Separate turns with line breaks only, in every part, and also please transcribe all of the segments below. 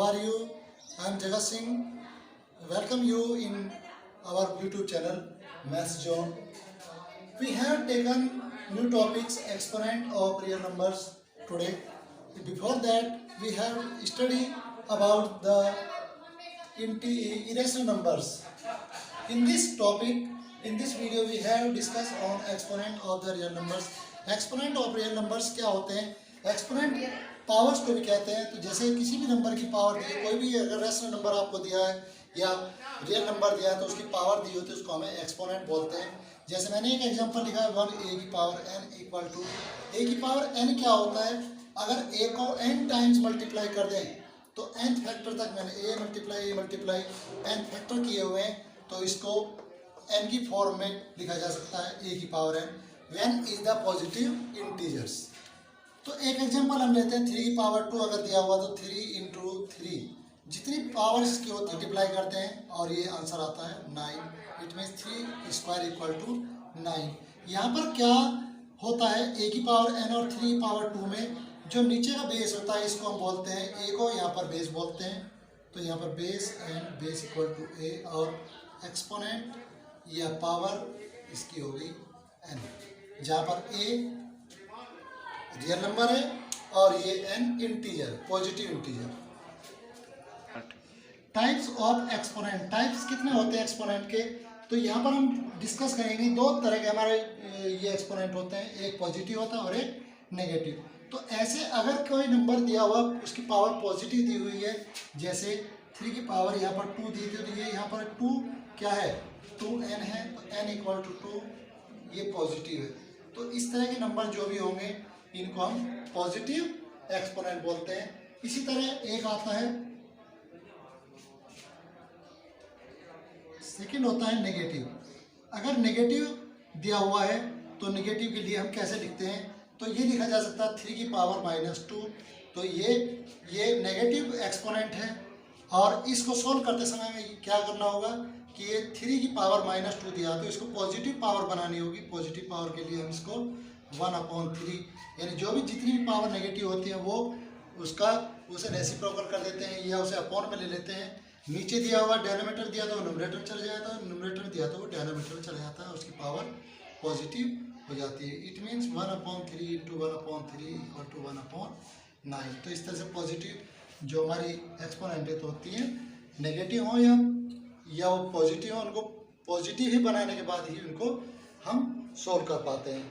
are you? I am Jagat Singh. Welcome you in our YouTube channel Maths Zone. We have taken new topics exponent of real numbers today. Before that, we have studied about the irrational numbers. In this topic, in this video, we have discussed on exponent of the real numbers. Exponent of real numbers क्या होते हैं? Exponent powers को भी कहते हैं। तो जैसे किसी भी नंबर की पावर दी, कोई भी अगर रेशनल नंबर आपको दिया है या रियल नंबर दिया है तो उसकी पावर दी होती है, उसको हमें एक्सपोनेंट बोलते हैं। जैसे मैंने एक एग्जांपल लिखा है 1 की power n equal to a की पावर n क्या होता है? अगर a को n टाइम्स मल्टीप्लाई कर दें तो n फैक्टर तक मैंने a मल्टीप्लाई n फैक्टर किए हुए हैं, तो इसको n की फॉर्म में लिखा जा सकता है a की power n when is the positive integers। तो एक एग्जांपल हम लेते हैं 3 की पावर 2 अगर दिया हुआ तो 3 इंटू 3 जितनी पावर्स की होती है मल्टीप्लाई करते हैं और ये आंसर आता है 9। It means 3 square equal to 9। यहाँ पर क्या होता है? a की पावर n और 3 की पावर 2 में जो नीचे का बेस होता है इसको हम बोलते हैं a को, यहाँ पर बेस बोलते हैं। तो यहाँ पर base and base equal to a और एक्सपोनेंट या पावर इसकी होगी n, जहाँ पर a रियल नंबर है और ये n integer, positive integer. Types of exponent, types कितने होते हैं एक्सपोनेंट के? तो यहाँ पर हम डिस्कस करेंगे दो तरह के हमारे ये एक्सपोनेंट होते हैं, एक पॉजिटिव होता है और एक नेगेटिव। तो ऐसे अगर कोई नंबर दिया हुआ उसकी पावर पॉजिटिव दी हुई है, जैसे 3 की पावर यहाँ पर 2 दी थी, तो ये यहाँ पर 2 क्या है? 2n है, तो n इक्वल टू 2 ये पॉजिटिव है। तो इस तरह के नंबर जो भी होंगे इनको हम पॉजिटिव एक्सपोनेंट बोलते हैं। इसी तरह एक आता है, सेकंड होता है नेगेटिव। अगर नेगेटिव दिया हुआ है तो नेगेटिव के लिए हम कैसे लिखते हैं? तो ये लिखा जा सकता है 3 की पावर -2। तो ये नेगेटिव एक्सपोनेंट है और इसको सोल्व करते समय में क्या करना होगा कि ये 3 की पावर -2 दिया तो इसको पॉजिटिव पावर बनानी होगी। पॉजिटिव पावर के लिए हम इसको 1/3 यानी जो भी जितनी भी पावर नेगेटिव होती है वो उसे रेसिप्रोकल कर देते हैं या उसे अपॉन में ले लेते हैं। नीचे दिया हुआ डिनोमिनेटर दिया तो न्यूमरेटर चल जाता है, न्यूमरेटर दिया तो वो डिनोमिनेटर चला जाता है, उसकी पावर पॉजिटिव हो जाती है। It means 1/3 into 1/3 equal to 1/9। तो इस तरह से पॉजिटिव जो हमारी एक्सपोनेंट है तो होती है, नेगेटिव हो या वो पॉजिटिव हो, उनको पॉजिटिव ही बनाने के बाद ही उनको हम सोल्व कर पाते हैं।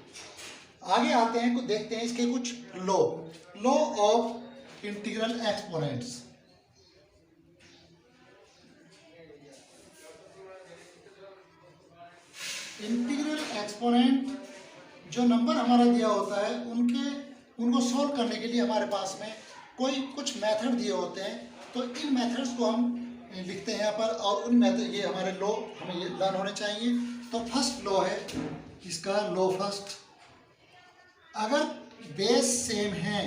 आगे आते हैं, कुछ देखते हैं इसके कुछ law of integral exponents. Integral exponent जो नंबर हमारा दिया होता है उनको सोल्व करने के लिए हमारे पास में कुछ मेथड दिए होते हैं। तो इन मेथड्स को हम लिखते हैं यहाँ पर और उन मेथड, ये हमारे लॉ हमें ये लर्न होने चाहिए। तो फर्स्ट लॉ है इसका, लॉ फर्स्ट, अगर बेस सेम है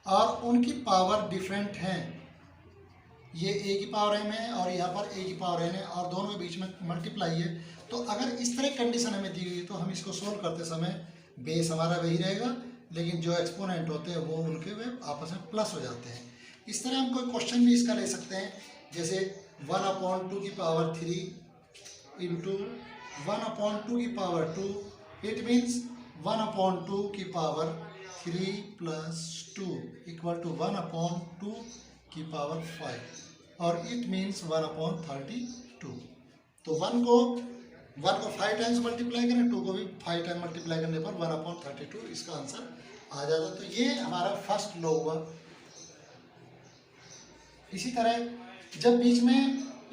और उनकी पावर डिफरेंट है, ये a की पावर m है और यहाँ पर a की पावर n है और दोनों के बीच में मल्टीप्लाई है, तो अगर इस तरह कंडीशन हमें दी हुई तो हम इसको सोल्व करते समय बेस हमारा वही रहेगा लेकिन जो एक्सपोनेंट होते हैं वो उनके वे आपस में प्लस हो जाते हैं। इस तरह हम कोई क्वेश्चन भी इसका ले सकते हैं, जैसे 1/2 की पावर 3 इंटू 1/2 की पावर 2, इट मीन्स 1/2 की पावर 3 प्लस 2 इक्वल टू 1/2 की पावर 5 और इट मीन्स 1/32। तो 1 को 5 टाइम्स मल्टीप्लाई करें, 2 को भी 5 टाइम मल्टीप्लाई करने पर 1/32 इसका आंसर आ जाता। तो ये हमारा फर्स्ट लॉ हुआ। इसी तरह जब बीच में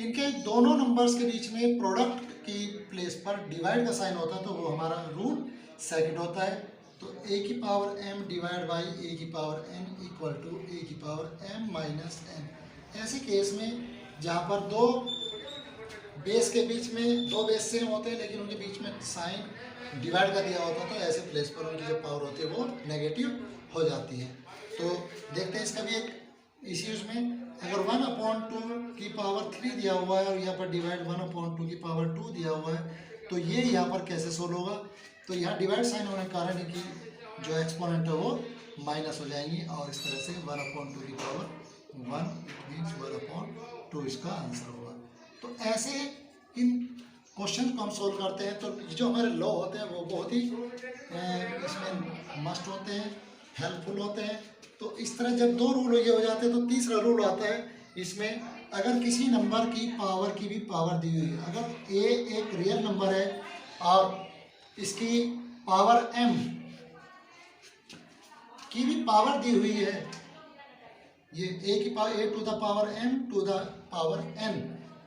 इनके दोनों नंबर्स के बीच में प्रोडक्ट की प्लेस पर डिवाइड का साइन होता है तो वो हमारा रूल सेकंड होता है। तो a की power m divide by a की power n equal to a की पावर m माइनस n। ऐसे केस में जहाँ पर दो बेस के बीच में दो बेस सेम होते हैं लेकिन उनके बीच में साइन डिवाइड का दिया होता है तो ऐसे प्लेस पर उनकी जो पावर होती है वो नेगेटिव हो जाती है। तो देखते हैं इसका भी एक इश्यूज में, अगर 1/2 की पावर 3 दिया हुआ है और यहाँ पर डिवाइड 1/2 की पावर 2 दिया हुआ है तो ये यहाँ पर कैसे सोल्व होगा? तो यहाँ डिवाइड साइन होने के कारण कि जो एक्सपोनेंट है वो माइनस हो जाएंगी और इस तरह से 1/2 की पावर 1, इट मीन्स 1/2 इसका आंसर होगा। तो ऐसे इन क्वेश्चन को हम सोल्व करते हैं। तो जो हमारे लॉ होते हैं वो बहुत ही इसमें मस्ट होते हैं, हेल्पफुल होते हैं। तो इस तरह जब 2 रूल ये हो जाते हैं तो तीसरा रूल आता है इसमें, अगर किसी नंबर की पावर की भी पावर दी हुई है, अगर ए एक रियल नंबर है और इसकी पावर m की भी पावर दी हुई है, ये a की power a to the power m to the power n,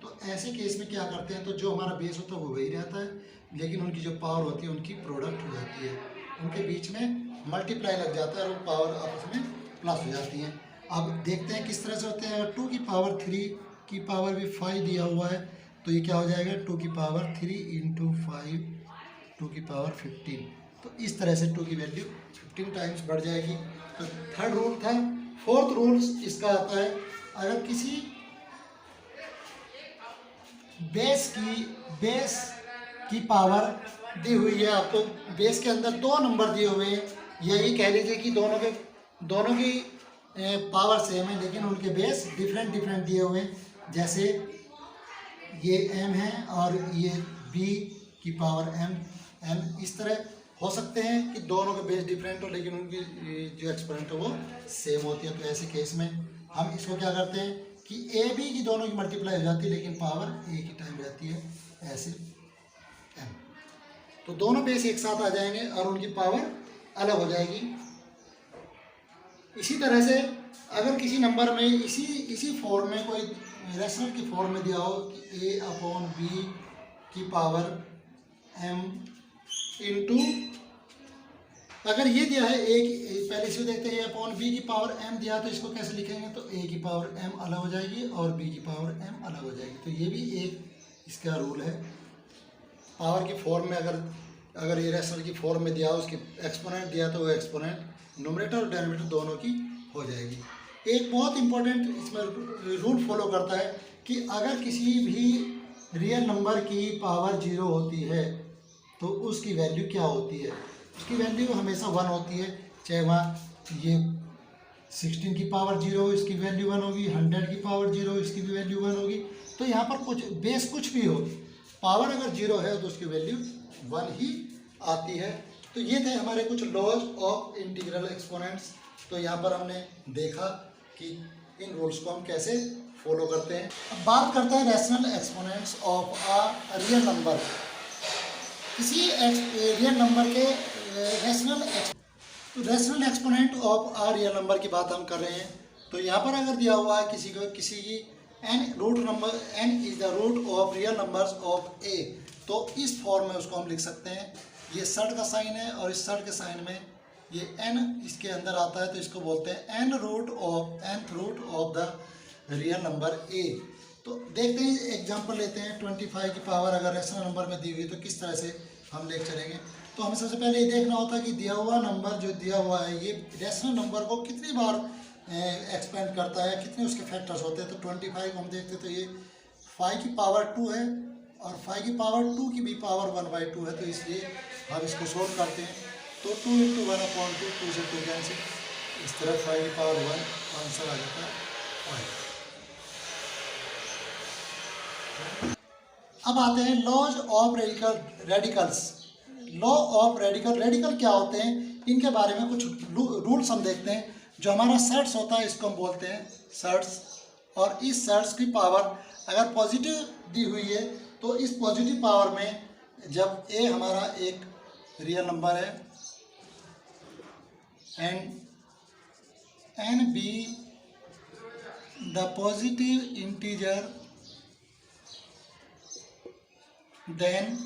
तो ऐसे केस में क्या करते हैं, तो जो हमारा बेस होता है वो वही रहता है, लेकिन उनकी जो पावर होती है उनकी प्रोडक्ट हो जाती है, उनके बीच में मल्टीप्लाई लग जाता है और वो पावर आपस में प्लस हो जाती हैं। अब देखते हैं किस तरह से होते हैं। अगर 2 की पावर 3 की पावर भी 5 दिया हुआ है तो ये क्या हो जाएगा, 2 की पावर 3 इंटू 5 2 की पावर 15। तो इस तरह से 2 की वैल्यू 15 टाइम्स बढ़ जाएगी। तो थर्ड रूल था। फोर्थ रूल इसका आता है, अगर किसी बेस की पावर दी हुई है, आपको बेस के अंदर 2 नंबर दिए हुए हैं, यही कह लीजिए कि दोनों की पावर सेम है लेकिन उनके बेस डिफरेंट दिए हुए हैं। जैसे ये m है और ये b की पावर m, इस तरह हो सकते हैं कि दोनों के बेस डिफरेंट हो लेकिन उनकी जो एक्सपोनेंट है वो सेम होती है। तो ऐसे केस में हम इसको क्या करते हैं कि a b की दोनों की मल्टीप्लाई हो जाती है लेकिन पावर a की टाइम रहती है, ऐसे m, तो दोनों बेस एक साथ आ जाएंगे और उनकी पावर अलग हो जाएगी। इसी तरह से अगर किसी नंबर में इसी फॉर्म में कोई रेशनल की फॉर्म में दिया हो कि a/b की पावर m इंटू, अगर ये दिया है पहले इसको देखते हैं, a/b की पावर m दिया तो इसको कैसे लिखेंगे, तो a की पावर m अलग हो जाएगी और b की पावर m अलग हो जाएगी। तो ये भी एक इसका रूल है। पावर की फॉर्म में अगर ये रेशनल की फॉर्म में दिया, उसकी एक्सपोनेंट दिया तो वो एक्सपोनेंट न्यूमरेटर और डेनोमिनेटर दोनों की हो जाएगी। एक बहुत इंपॉर्टेंट इसमें रूल फॉलो करता है कि अगर किसी भी रियल नंबर की पावर 0 होती है तो उसकी वैल्यू क्या होती है, उसकी वैल्यू हमेशा 1 होती है। चाहे वहाँ ये 16 की पावर 0 इसकी वैल्यू 1 होगी, 100 की पावर 0 इसकी भी वैल्यू 1 होगी। तो यहाँ पर कुछ भी हो, पावर अगर 0 है तो उसकी वैल्यू 1 ही आती है। तो ये थे हमारे कुछ लॉज ऑफ इंटीग्रल एक्सपोनेंट्स। तो यहाँ पर हमने देखा कि इन रूल्स को हम कैसे फॉलो करते हैं। अब बात करते हैं rational exponents of a real number. किसी रियल नंबर के rational exponent of a real number की बात हम कर रहे हैं। तो यहाँ पर अगर दिया हुआ है किसी की n is the root of real numbers of a, तो इस फॉर्म में उसको हम लिख सकते हैं। ये सर्ट का साइन है और इस सर्ट के साइन में ये n इसके अंदर आता है, तो इसको बोलते हैं nth root of the real number a। तो देखते हैं, एग्जांपल लेते हैं। 25 की पावर अगर रैशनल नंबर में दी हुई तो किस तरह से हम ले चलेंगे। तो हमें सबसे पहले ये देखना होता है कि दिया हुआ नंबर जो दिया हुआ है ये रैशनल नंबर को कितनी बार एक्सपेंड करता है, कितने उसके फैक्टर्स होते हैं। तो 25 को हम देखते हैं तो ये 5 की पावर 2 है और 5 की पावर 2 की भी पावर 1/2 है। तो इसलिए हम इसको सोल्व करते हैं। तो 2 × 1/2, 2 से 2 कैंसिल, इस तरह 5 की पावर 1 आंसर आ जाता है 5। अब आते हैं laws of radicals. Law of radical क्या होते हैं, इनके बारे में कुछ रूल्स हम देखते हैं। जो हमारा सर्ट्स होता है इसको हम बोलते हैं सर्ट्स, और इस सर्ट्स की पावर अगर पॉजिटिव दी हुई है तो इस पॉजिटिव पावर में जब a हमारा एक रियल नंबर है and b the positive integer, then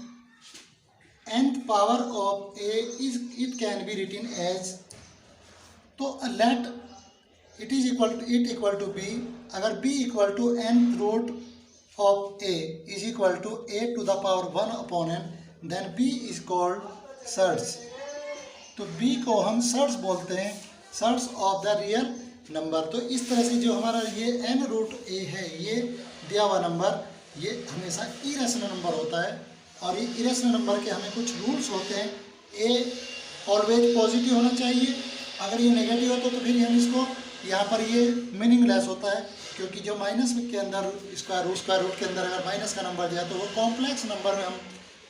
nth power of a it can be written as, तो let it equal to b। अगर b equal to nth root of a is equal to a to the power 1/n, then b is called surds. तो b को हम surds बोलते हैं, surds of the real number. तो इस तरह से जो हमारा ये n√a है, ये दिया हुआ नंबर ये हमेशा इरेशनल नंबर होता है। और ये इरेशनल नंबर के हमें कुछ रूल्स होते हैं। a ऑलवेज पॉजिटिव होना चाहिए, अगर ये नेगेटिव होता तो फिर हम इसको यहाँ पर ये मीनिंगलेस होता है, क्योंकि जो माइनस के अंदर स्क्वायर रूट के अंदर अगर माइनस का नंबर दिया तो वो कॉम्प्लेक्स नंबर में हम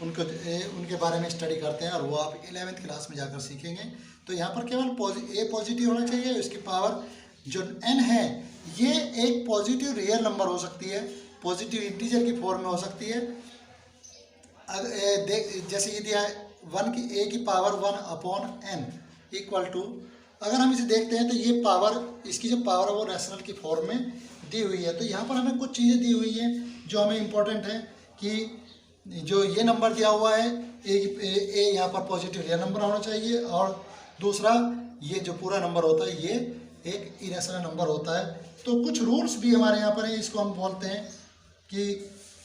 उनके बारे में स्टडी करते हैं, और वो आप 11वीं क्लास में जाकर सीखेंगे। तो यहाँ पर केवल ए पॉजिटिव होना चाहिए, इसकी पावर जो n है ये एक पॉजिटिव रियल नंबर हो सकती है, पॉजिटिव इंटीजर की फॉर्म में हो सकती है। जैसे ये दिया है 1 की a की पावर 1/n इक्वल टू, अगर हम इसे देखते हैं तो ये पावर, इसकी जो पावर है वो रैशनल की फॉर्म में दी हुई है। तो यहाँ पर हमें कुछ चीज़ें दी हुई हैं जो हमें इम्पोर्टेंट है, कि जो ये नंबर दिया हुआ है ए यहाँ पर पॉजिटिव रियल नंबर होना चाहिए, और दूसरा ये जो पूरा नंबर होता है ये एक इरेशनल नंबर होता है। तो कुछ रूल्स भी हमारे यहाँ पर है, इसको हम बोलते हैं कि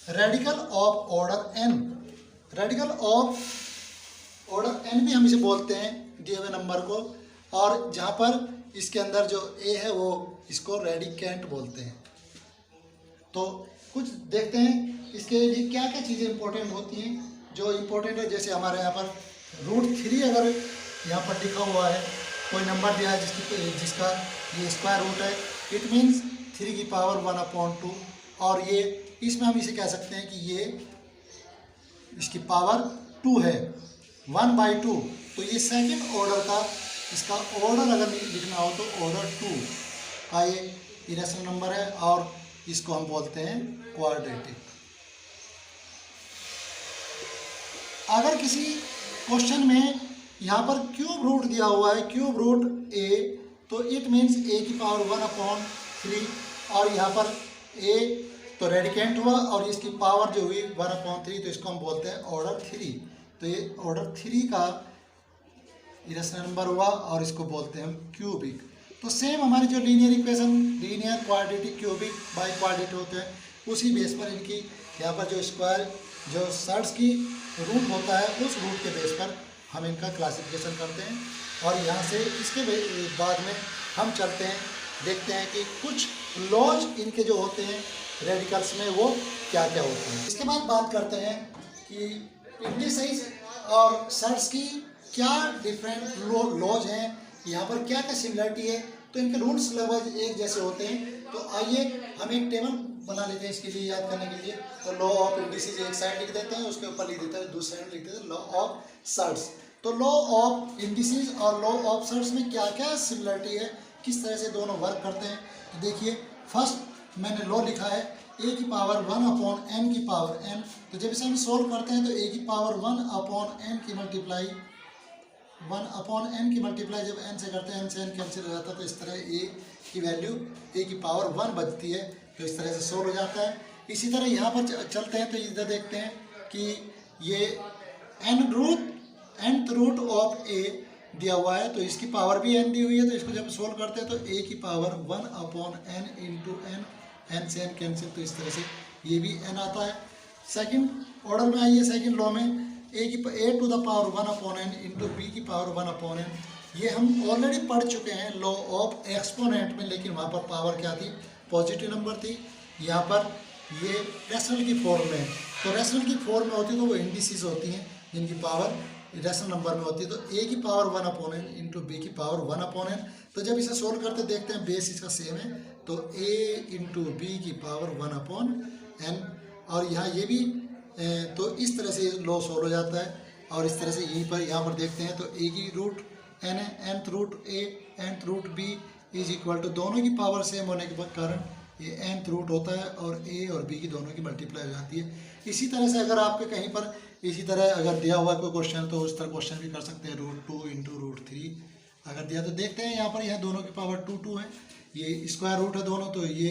radical of order n, radical of order n भी हम इसे बोलते हैं दिए हुए नंबर को, और जहाँ पर इसके अंदर जो a है वो इसको रेडिकेंट बोलते हैं। तो कुछ देखते हैं इसके लिए क्या क्या चीज़ें इंपॉर्टेंट होती हैं जो इम्पोर्टेंट है। जैसे हमारे यहाँ पर √3 अगर यहाँ पर लिखा हुआ है, कोई नंबर दिया है जिसका ये स्क्वायर रूट है, इट मीन्स 3 की पावर 1/2, और ये इसमें हम इसे कह सकते हैं कि ये इसकी पावर 2 है, 1/2। तो ये सेकंड ऑर्डर का, इसका ऑर्डर अगर लिखना हो तो ऑर्डर 2 का ये इरेशनल नंबर है, और इसको हम बोलते हैं क्वाड्रेटिक। अगर किसी क्वेश्चन में यहाँ पर क्यूब रूट दिया हुआ है, क्यूब रूट a, तो इट मीन्स a की पावर 1/3, और यहाँ पर a तो रेडिकेंट हुआ और इसकी पावर जो हुई 1/3, तो इसको हम बोलते हैं ऑर्डर 3। तो ये ऑर्डर 3 का इरेशनल नंबर हुआ और इसको बोलते हैं हम क्यूबिक। तो सेम हमारी जो linear equation, linear quadratic cubic by quadratic होते हैं, उसी बेस पर इनकी यहाँ पर जो स्क्वायर जो साइड्स की रूट होता है उस रूट के बेस पर हम इनका क्लासिफिकेशन करते हैं। और यहाँ से इसके बाद में हम चलते हैं, देखते हैं कि कुछ लॉज इनके जो होते हैं रेडिकल्स में वो क्या क्या होते हैं। इसके बाद बात करते हैं कि इंडिसेस और साइड्स की क्या डिफरेंट लॉज हैं, यहाँ पर क्या क्या सिमिलरिटी है। तो इनके रूल्स लगभग एक जैसे होते हैं। तो आइए हम एक टेबल बना लेते हैं इसके लिए, याद करने के लिए। तो लॉ ऑफ इंडिसेस एक साइड लिख देते हैं, उसके ऊपर लिख देते हैं, दूसरे साइड लिख देते हैं लॉ ऑफ साइड्स। तो लॉ ऑफ इंडिसेस और लॉ ऑफ साइड्स में क्या क्या सिमिलरिटी है, किस तरह से दोनों वर्क करते हैं। तो देखिए, फर्स्ट मैंने लॉ लिखा है a की पावर 1/n की पावर n। तो जब इसे हम सोल्व करते हैं तो a की पावर 1/n की मल्टीप्लाई 1/n की मल्टीप्लाई जब n से करते हैं, n से n कैंसिल हो जाता है, तो इस तरह a की वैल्यू a की पावर 1 बचती है। तो इस तरह से सोल्व हो जाता है। इसी तरह यहाँ पर चलते हैं तो इधर देखते हैं कि ये nth रूट ऑफ a दिया हुआ है, तो इसकी पावर भी n दी हुई है। तो इसको जब सोल्व करते हैं तो a की पावर 1/n इंटू n से n कैंसिल, तो इस तरह से ये भी n आता है। सेकंड ऑर्डर में आइए, सेकंड लॉ में a to the power 1/n into b की पावर 1/n, ये हम ऑलरेडी पढ़ चुके हैं लॉ ऑफ एक्सपोनेंट में, लेकिन वहाँ पर पावर क्या थी, पॉजिटिव नंबर थी। यहाँ पर ये रैशनल की फॉर्म में है। तो रैशनल की फॉर्म में होती है तो वो इंडिसेस होती हैं जिनकी पावर रैशनल नंबर में होती है। तो a की पावर 1/n इंटू b की पावर 1/n। तो जब इसे सोल्व करते देखते हैं बेस इसका सेम है, तो a इंटू बी की पावर 1/n, और यहाँ ये भी तो इस तरह से लॉ सोल्व हो जाता है। और इस तरह से यहीं पर यहाँ पर देखते हैं तो a की रूट n है, nth root a nth root b is equal to, दोनों की पावर सेम होने के कारण ये nth रूट होता है और a और b की दोनों की मल्टीप्लाई हो जाती है। इसी तरह से अगर आपके कहीं पर इसी तरह अगर दिया हुआ कोई क्वेश्चन तो उस तरह क्वेश्चन भी कर सकते हैं, √2 इंटू √3 अगर दिया तो देखते हैं यहाँ पर यह दोनों की पावर 2 है, ये स्क्वायर रूट है दोनों, तो ये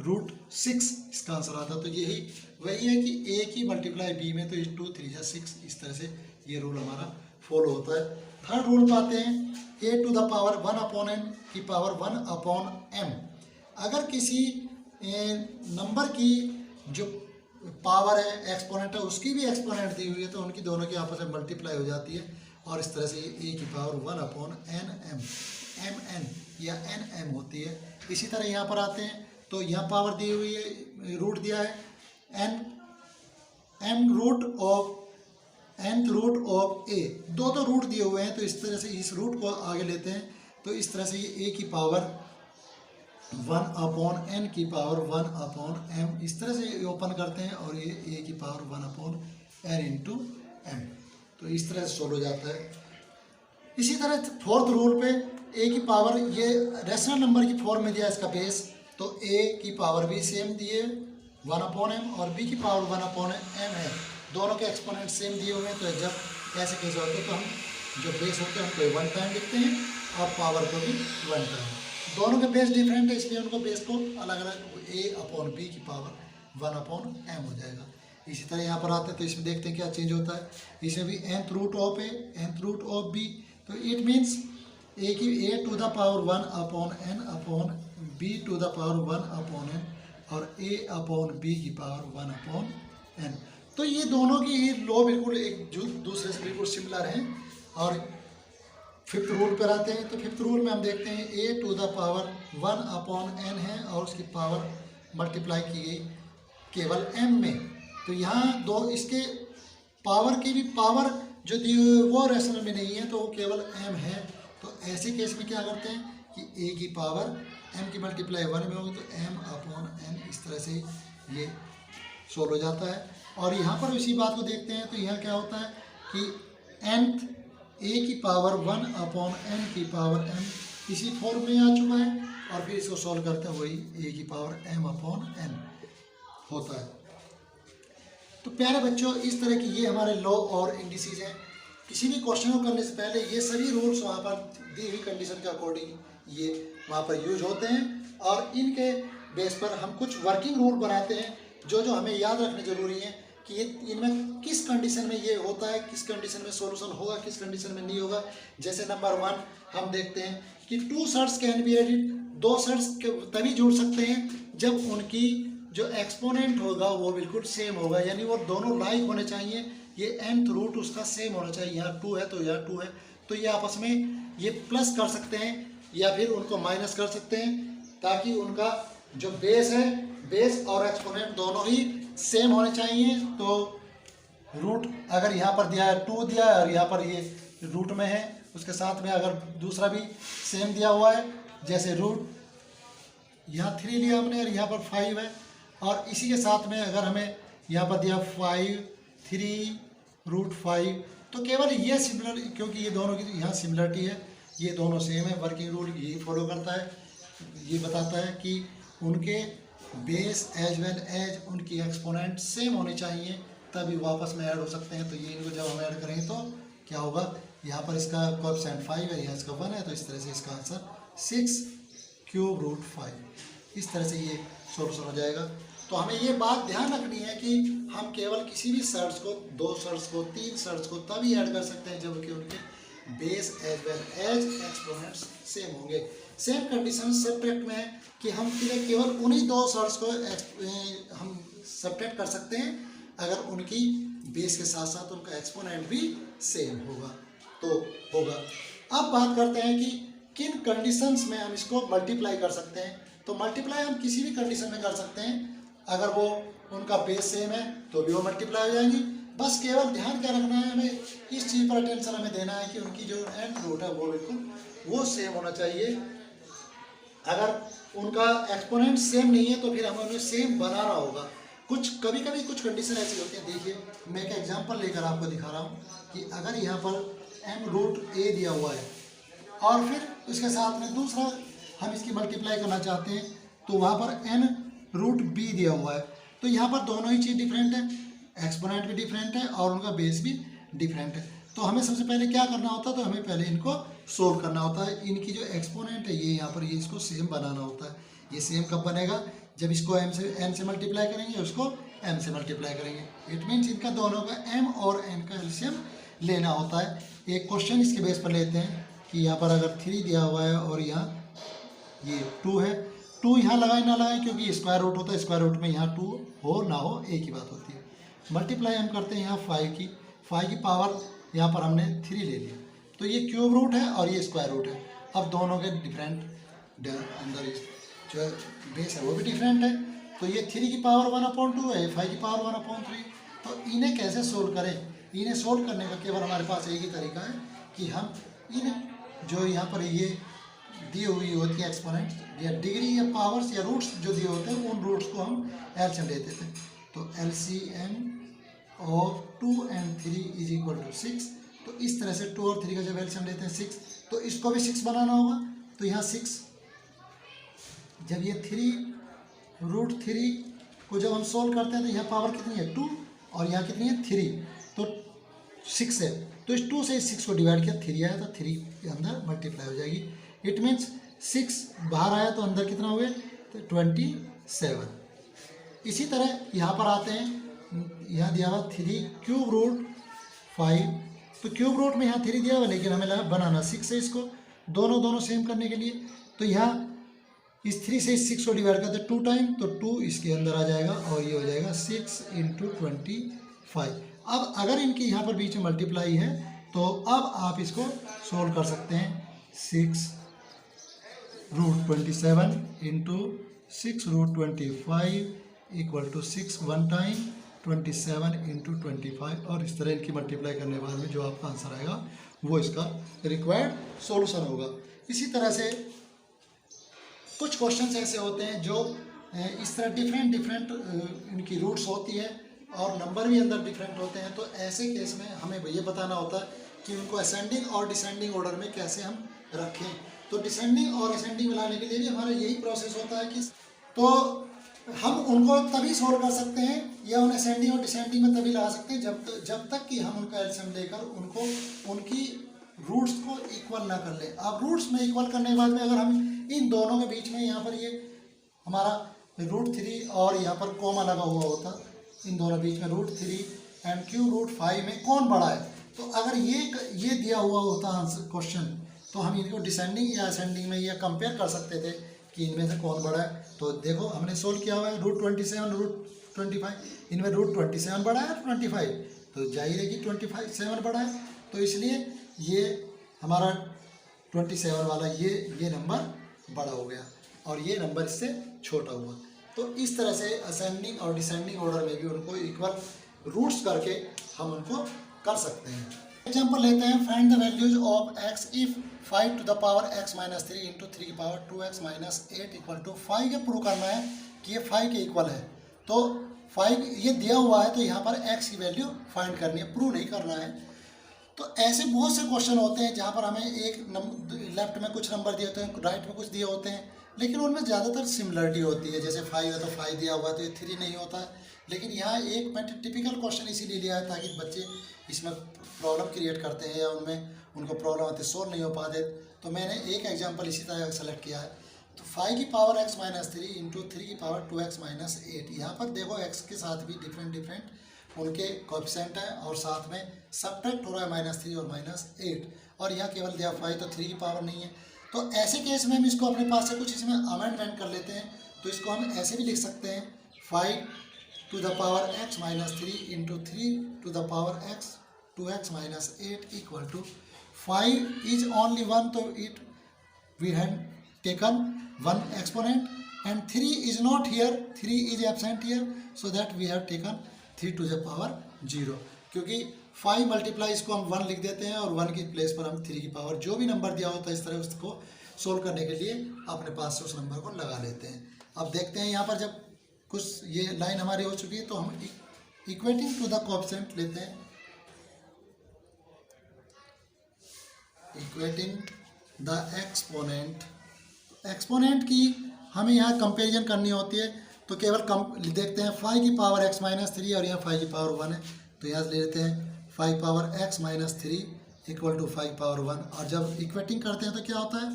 √6 इसका आंसर आता है। तो यही वही है कि a की मल्टीप्लाई b में, तो 2 3 या 6, इस तरह से ये रूल हमारा फॉलो होता है। थर्ड रूल पाते हैं a to the power 1/n की पावर 1/m। अगर किसी नंबर की जो पावर है एक्सपोनेंट है उसकी भी एक्सपोनेंट दी हुई है, तो उनकी दोनों की आपस में मल्टीप्लाई हो जाती है, और इस तरह से ये a की पावर 1/nm mn या nm होती है। इसी तरह यहाँ पर आते हैं तो यहाँ पावर दी हुई है, रूट दिया है nth रूट ऑफ a, दो रूट दिए हुए हैं, तो इस तरह से इस रूट को आगे लेते हैं, तो इस तरह से ये a की पावर 1 अपॉन n की पावर 1 अपॉन m, इस तरह से ओपन करते हैं और ये a की power 1 upon n into m, तो इस तरह से सोल्व हो जाता है। इसी तरह फोर्थ रूल पे a की पावर, ये रेशनल नंबर की फॉर्म में दिया इसका बेस, तो a की पावर भी सेम दिए 1 अपॉन m और b की पावर 1 अपॉन m है, दोनों के एक्सपोनेंट सेम दिए हुए हैं। तो जब ऐसे कैसे होते हैं तो हम जो बेस होते हैं उनको 1 टाइम लिखते हैं और पावर को भी 1 टाइम। दोनों के बेस डिफरेंट है इसलिए उनको बेस को अलग अलग a अपॉन b की पावर 1 अपॉन m हो जाएगा। इसी तरह यहाँ पर आते हैं तो इसमें देखते हैं क्या चेंज होता है। इसमें भी nth root of a nth root of b, तो इट मीन्स a की a to the power 1 upon n upon b to the power 1 upon n और a अपॉन b की पावर 1 अपॉन n। तो ये दोनों की ही लॉ बिल्कुल एक दूसरे से बिल्कुल सिमिलर हैं। और फिफ्थ रूल पर आते हैं तो फिफ्थ रूल में हम देखते हैं a to the power 1 upon n है और उसकी पावर मल्टीप्लाई की गई केवल m में। तो यहाँ दो इसके पावर की भी पावर जो दी हुई है वो रेशनल में नहीं है, तो वो केवल m है। तो ऐसे केस में क्या करते हैं कि a की पावर m की मल्टीप्लाई 1 में होगी तो m अपॉन n, इस तरह से ये सोल्व हो जाता है। और यहाँ पर इसी बात को देखते हैं तो यहाँ क्या होता है कि nth a की पावर 1 अपॉन n की पावर m इसी फॉर्म में आ चुका है और फिर इसको सॉल्व करते हैं वही a की पावर m अपॉन n होता है। तो प्यारे बच्चों, इस तरह की ये हमारे लॉ और इंडिसेस हैं। किसी भी क्वेश्चन को करने से पहले ये सभी रूल्स वहाँ पर दी हुई कंडीशन के अकॉर्डिंग ये वहाँ पर यूज होते हैं और इनके बेस पर हम कुछ वर्किंग रूल बनाते हैं जो हमें याद रखने जरूरी है कि ये इनमें किस कंडीशन में ये होता है, किस कंडीशन में सॉल्यूशन होगा, किस कंडीशन में नहीं होगा। जैसे नंबर 1 हम देखते हैं कि 2 sets can be added, 2 sets तभी जोड़ सकते हैं जब उनकी जो एक्सपोनेंट होगा वो बिल्कुल सेम होगा, यानी वो दोनों लाइक होने चाहिए। ये nth रूट उसका सेम होना चाहिए, यहाँ 2 है तो यहाँ 2 है, तो ये आपस में ये प्लस कर सकते हैं या फिर उनको माइनस कर सकते हैं ताकि उनका जो बेस है, बेस और एक्सपोनेंट दोनों ही सेम होने चाहिए। तो रूट अगर यहाँ पर दिया है 2 दिया है और यहाँ पर ये रूट में है, उसके साथ में अगर दूसरा भी सेम दिया हुआ है, जैसे रूट यहाँ 3 लिया हमने और यहाँ पर 5 है, और इसी के साथ में अगर हमें यहाँ पर दिया 5 3 रूट 5, तो केवल ये सिमिलर, क्योंकि ये दोनों की यहाँ सिमिलरिटी है, ये दोनों सेम है। वर्किंग रूल यही फॉलो करता है, ये बताता है कि उनके बेस एज वेल एज उनकी एक्सपोनेंट सेम होने चाहिए तभी वापस में ऐड हो सकते हैं। तो ये इनको जब हम ऐड करेंगे तो क्या होगा, यहाँ पर इसका कोएफिशिएंट 5 है, यहाँ इसका 1 है, तो इस तरह से इसका आंसर 6 क्यूब रूट 5, इस तरह से ये सॉल्यूशन हो जाएगा। तो हमें ये बात ध्यान रखनी है कि हम केवल किसी भी सर्च को, 2 सर्च को, 3 सर्च को तभी ऐड कर सकते हैं जबकि उनके base as well as exponents same होंगे। सेम कंडीशन सब्ट्रैक्ट में है कि हम केवल उन्हीं 2 सर्च को हम सब्ट्रैक्ट कर सकते हैं अगर उनकी बेस के साथ साथ उनका एक्सपोनेंट भी सेम होगा तो होगा। अब बात करते हैं कि किन कंडीशंस में हम इसको मल्टीप्लाई कर सकते हैं। तो मल्टीप्लाई हम किसी भी कंडीशन में कर सकते हैं, अगर वो उनका बेस सेम है तो भी वो मल्टीप्लाई हो जाएंगी। बस केवल ध्यान क्या रखना है, हमें इस चीज़ पर अटेंशन हमें देना है कि उनकी जो nth रूट है वो बिल्कुल वो सेम होना चाहिए। अगर उनका एक्सपोनेंट सेम नहीं है तो फिर हमें उन्हें सेम बनाना होगा। कभी कभी कुछ कंडीशन ऐसी होती है। देखिए मैं एक एग्जांपल लेकर आपको दिखा रहा हूँ कि अगर यहाँ पर m रूट a दिया हुआ है और फिर उसके साथ में दूसरा हम इसकी मल्टीप्लाई करना चाहते हैं तो वहाँ पर n रूट b दिया हुआ है, तो यहाँ पर दोनों ही चीज़ डिफरेंट है, एक्सपोनेंट भी डिफरेंट है और उनका बेस भी डिफरेंट है। तो हमें सबसे पहले क्या करना होता है, तो हमें पहले इनको सोल्व करना होता है। इनकी जो एक्सपोनेंट है ये यहाँ पर ये इसको सेम बनाना होता है। ये सेम कब बनेगा, जब इसको n से मल्टीप्लाई करेंगे, उसको m से मल्टीप्लाई करेंगे। इट मीन्स इनका दोनों का m और n का एलसीएम लेना होता है। एक क्वेश्चन इसके बेस पर लेते हैं कि यहाँ पर अगर 3 दिया हुआ है और यहाँ ये 2 है, 2 यहाँ लगाए ना लगाए क्योंकि स्क्वायर रूट होता है, स्क्वायर रूट में यहाँ 2 हो ना हो एक ही बात होती है। मल्टीप्लाई हम करते हैं यहाँ 5 की पावर यहाँ पर हमने 3 ले लिया, तो ये क्यूब रूट है और ये स्क्वायर रूट है। अब दोनों के डिफरेंट अंदर जो बेस है वो भी डिफरेंट है, तो ये 3 की पावर 1/2 है, 5 की पावर 1/3। तो इन्हें कैसे सोल्व करें, इन्हें सोल्व करने का केवल हमारे पास एक ही तरीका है कि हम इन जो यहाँ पर ये दी हुई होती है एक्सपोनेंट या डिग्री या पावर्स या रूट्स जो दिए होते हैं, उन रूट्स को हम एलसीएम लेते थे। तो LCM of 2 and 3 is equal to 6। तो इस तरह से 2 और 3 का जब एलसीएम लेते हैं 6, तो इसको भी 6 बनाना होगा। तो यहाँ 6, जब ये 3√3 को जब हम सोल्व करते हैं तो यहाँ पावर कितनी है 2 और यहाँ कितनी है 3, तो 6 है। तो इस 2 से इस 6 को डिवाइड किया, 3 आया तो 3 के अंदर मल्टीप्लाई हो जाएगी। इट मीन्स 6 बाहर आया तो अंदर कितना हो गया, तो 27। इसी तरह यहाँ पर आते हैं, यहाँ दिया हुआ 3³ 5, तो क्यूब रूट में यहाँ 3 दिया हुआ, लेकिन हमें लगा बनाना 6 है इसको, दोनों सेम करने के लिए। तो यहाँ इस 3 से इस 6 को डिवाइड करते हैं 2 टाइम, तो 2 इसके अंदर आ जाएगा और ये हो जाएगा 6 × 25। अब अगर इनकी यहाँ पर बीच में मल्टीप्लाई है तो अब आप इसको सोल्व कर सकते हैं। 6√27 × 6√25 इक्वल टू 6 1 टाइम 27 × 25, और इस तरह इनकी मल्टीप्लाई करने के बाद में जो आपका आंसर आएगा वो इसका रिक्वायर्ड सॉल्यूशन होगा। इसी तरह से कुछ क्वेश्चंस ऐसे होते हैं जो इस तरह डिफरेंट इनकी रूट्स होती है और नंबर भी अंदर डिफरेंट होते हैं। तो ऐसे केस में हमें ये बताना होता है कि उनको असेंडिंग और डिसेंडिंग ऑर्डर में कैसे हम रखें। तो डिसेंडिंग और असेंडिंग मिलाने के लिए भी हमारा यही प्रोसेस होता है कि तो हम उनको तभी सोल्व कर सकते हैं या उन्हें असेंडिंग और डिसेंडिंग में तभी ला सकते हैं जब तक कि हम उनका एलसीएम लेकर उनको उनकी रूट्स को इक्वल ना कर लें। अब रूट्स में इक्वल करने के बाद में अगर हम इन दोनों के बीच में यहाँ पर ये हमारा √3 और यहाँ पर कॉमा लगा हुआ होता, इन दोनों बीच में √3 एंड ³ में कौन बड़ा है, तो अगर ये दिया हुआ होता आंसर क्वेश्चन, तो हम इनको डिसेंडिंग या असेंडिंग में ये कंपेयर कर सकते थे कि इनमें से कौन बड़ा है। तो देखो हमने सोल्व किया हुआ है √27 √25, इनमें √27 बड़ा है 25, तो जाहिर है कि 27 बड़ा है, तो इसलिए ये हमारा 27 वाला ये नंबर बड़ा हो गया और ये नंबर इससे छोटा हुआ। तो इस तरह से असेंडिंग और डिसेंडिंग ऑर्डर में भी उनको इक्वल रूट्स करके हम उनको कर सकते हैं। एग्जाम्पल लेते हैं, find the values of x if 5 to the power x - 3 × 3 की पावर 2x - 8 इक्वल टू 5। ये प्रूव करना है कि ये 5 के इक्वल है। तो 5 ये दिया हुआ है, तो यहाँ पर x की वैल्यू फाइंड करनी है, प्रूव नहीं करना है। तो ऐसे बहुत से क्वेश्चन होते हैं जहाँ पर हमें एक लेफ्ट में कुछ नंबर दिए होते हैं, राइट में कुछ दिए होते हैं, लेकिन उनमें ज़्यादातर सिमिलरिटी होती है। जैसे 5 है तो 5 दिया हुआ है तो ये 3 नहीं होता है। लेकिन यहाँ एक मैंने टिपिकल क्वेश्चन इसीलिए लिया है ताकि बच्चे इसमें प्रॉब्लम क्रिएट करते हैं या उनको प्रॉब्लम आती सोल्व नहीं हो पाते। तो मैंने एक एग्जांपल इसी तरह सेलेक्ट किया है। तो 5 की पावर x - 3 × 3 की पावर 2x - 8। यहाँ पर देखो x के साथ भी डिफरेंट उनके कोएफिशिएंट है और साथ में सब्ट्रैक्ट हो रहा है -3 और -8, और यहाँ केवल दिया 5, तो 3 की पावर नहीं है। तो ऐसे केस में हम इसको अपने पास से कुछ इसमें अमेंडमेंट कर लेते हैं। तो इसको हम ऐसे भी लिख सकते हैं, 5 to the power x - 3 × 3 to the power x 2x - 8 equal to 5 is only 1, तो it we had taken 1 exponent and 3 is not here, 3 is absent here, so that we have taken 3 to the power 0। क्योंकि 5 multiply इसको हम 1 लिख देते हैं और 1 की place पर हम 3 की पावर जो भी नंबर दिया होता है इस तरह उसको सोल्व करने के लिए अपने पास से उस नंबर को लगा लेते हैं। अब देखते हैं यहाँ पर जब कुछ ये लाइन हमारी हो चुकी है तो हम इक्वेटिंग टू द कोएफिशिएंट लेते हैं। इक्वेटिंग द एक्सपोनेंट की हमें यहाँ कंपेरिजन करनी होती है। तो केवल देखते हैं 5 की पावर x - 3 और यहाँ 5 की पावर 1 है, तो यहाँ ले लेते हैं 5 power x - 3 equal to 5 power 1, और जब इक्वेटिंग करते हैं तो क्या होता है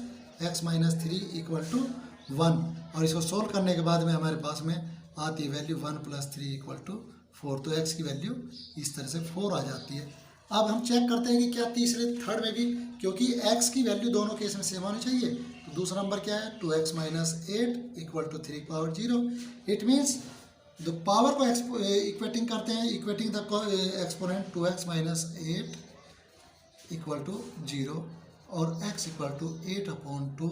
x - 3 इक्वल टू 1, और इसको सोल्व करने के बाद में हमारे पास में आती है वैल्यू 1 + 3 इक्वल टू 4। तो x की वैल्यू इस तरह से 4 आ जाती है। अब हम चेक करते हैं कि क्या थर्ड में भी, क्योंकि x की वैल्यू दोनों केस में सेम होनी चाहिए। तो दूसरा नंबर क्या है 2x - 8 equal to 3 power 0। It means the power को इक्वेटिंग करते हैं, equating the exponent 2x - 8 equal to 0 और x इक्वल टू 8/2,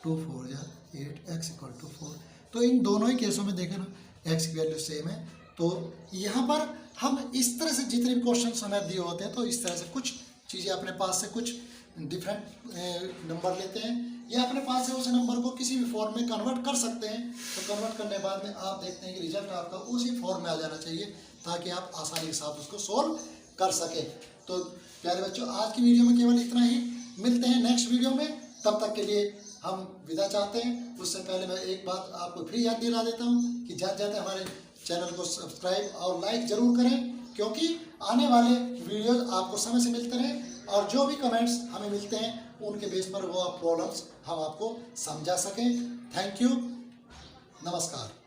2 4 जा 8, x इक्वल टू 4। तो इन दोनों ही केसों में देखें ना x की वैल्यू सेम है। तो यहाँ पर हम इस तरह से जितने भी क्वेश्चन हमें दिए होते हैं तो इस तरह से कुछ चीज़ें अपने पास से कुछ डिफरेंट नंबर लेते हैं या अपने पास से उस नंबर को किसी भी फॉर्म में कन्वर्ट कर सकते हैं। तो कन्वर्ट करने बाद में आप देखते हैं कि रिजल्ट आपका उसी फॉर्म में आ जाना चाहिए ताकि आप आसानी के साथ उसको सोल्व कर सकें। तो प्यारे बच्चों, आज की वीडियो में केवल इतना ही। मिलते हैं नेक्स्ट वीडियो में, तब तक के लिए हम विदा चाहते हैं। उससे पहले मैं एक बात आपको फिर याद दिला देता हूँ कि ज़्यादा ज़्यादा हमारे चैनल को सब्सक्राइब और लाइक ज़रूर करें, क्योंकि आने वाले वीडियोस आपको समय से मिलते रहें और जो भी कमेंट्स हमें मिलते हैं उनके बेस पर वो प्रॉब्लम्स हम आपको समझा सकें। थैंक यू, नमस्कार।